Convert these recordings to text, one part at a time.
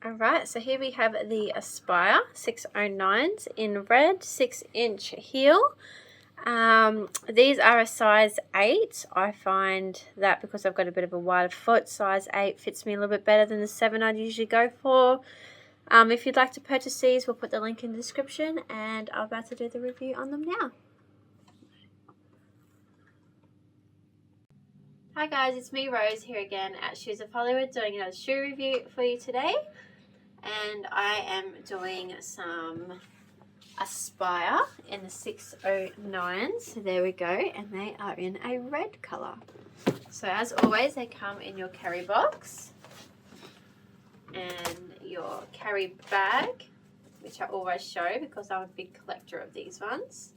Alright, so here we have the ASPIRE-609s in red, 6-inch heel. These are a size 8. I find that because I've got a bit of a wider foot, size 8 fits me a little bit better than the 7 I'd usually go for. If you'd like to purchase these, we'll put the link in the description, and I'm about to do the review on them now. Hi guys, it's me Rose here again at Shoes of Hollywood doing another shoe review for you today. And I am doing some Aspire in the 609s. So there we go, and they are in a red colour. So as always, they come in your carry box and your carry bag, which I always show because I'm a big collector of these ones.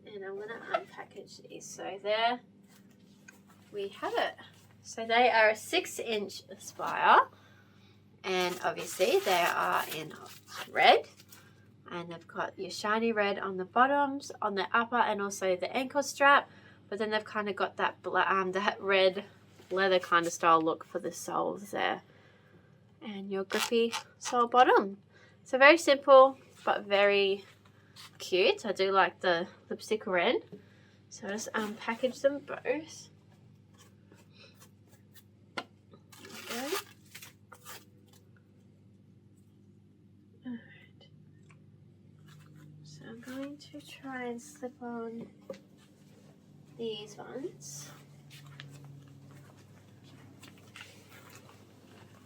And I'm going to unpackage these. So there we have it. So they are a 6-inch Aspire, and obviously they are in red, and they've got your shiny red on the bottoms, on the upper, and also the ankle strap. But then they've kind of got that that red leather kind of style look for the soles there, and your grippy sole bottom. So very simple but very cute. I do like the lipstick red. So I'll just unpackage them both. I'm going to try and slip on these ones.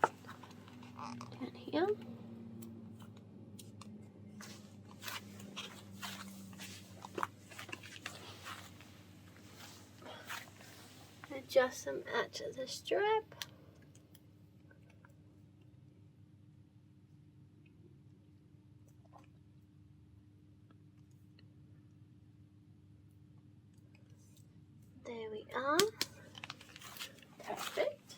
Down here. Adjust them at the strap. There we are. Perfect.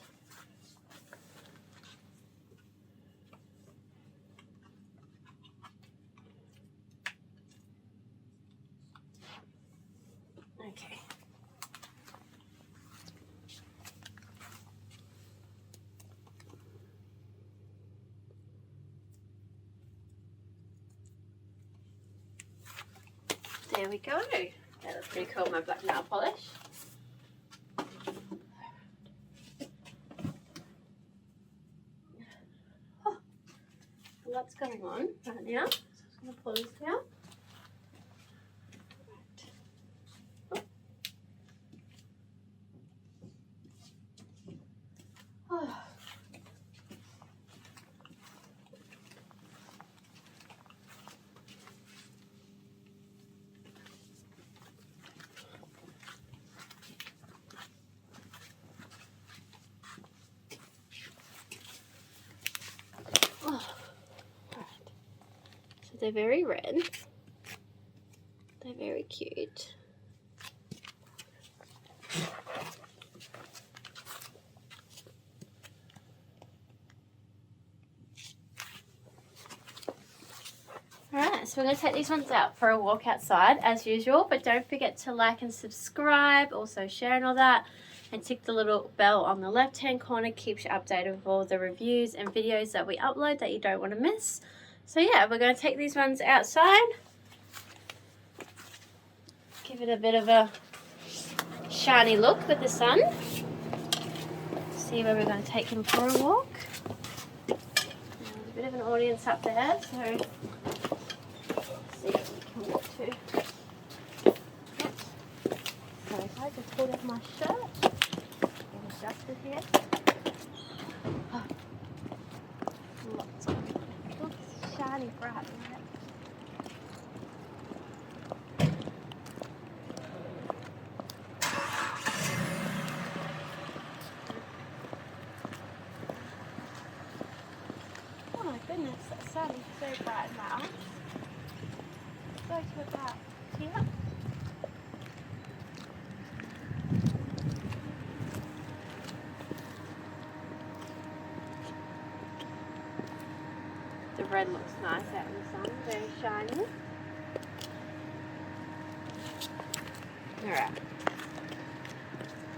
Okay. There we go. That looks pretty cool, my black nail polish. What's going on right now? So I'm just going to pull this down. Right. Oh. They're very red. They're very cute. Alright, so we're going to take these ones out for a walk outside as usual, but don't forget to like and subscribe, also share and all that, and tick the little bell on the left hand corner. Keeps you updated with all the reviews and videos that we upload that you don't want to miss. So yeah, we're going to take these ones outside, give it a bit of a shiny look with the sun, see where we're going to take them for a walk. There's a bit of an audience up there, so let's see if we can walk to. So if I just pulled up my shirt, get adjusted here. Oh, lots of shiny bright light. Oh my goodness, that sun is so bright now. Let's go to about here. The red looks nice out in the sun, very shiny. Alright.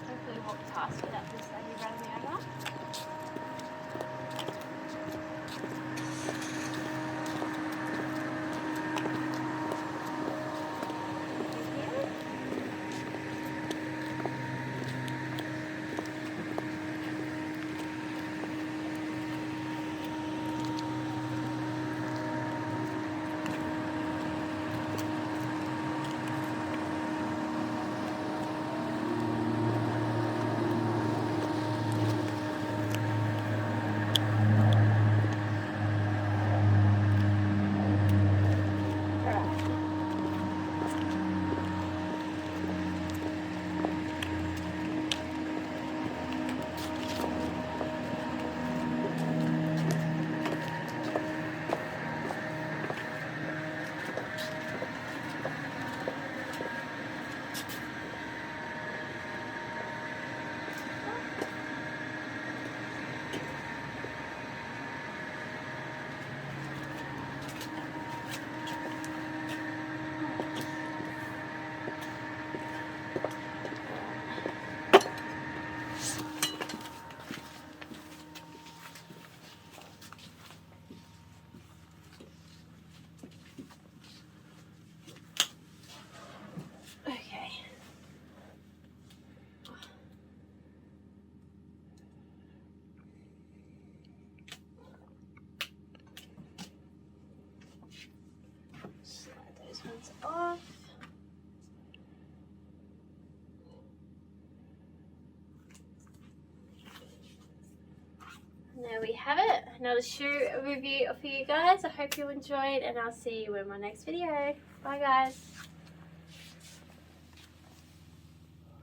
Hopefully walk past without this lady running me over. there we have it. Another shoe review for you guys. I hope you enjoyed, and I'll see you in my next video. Bye guys.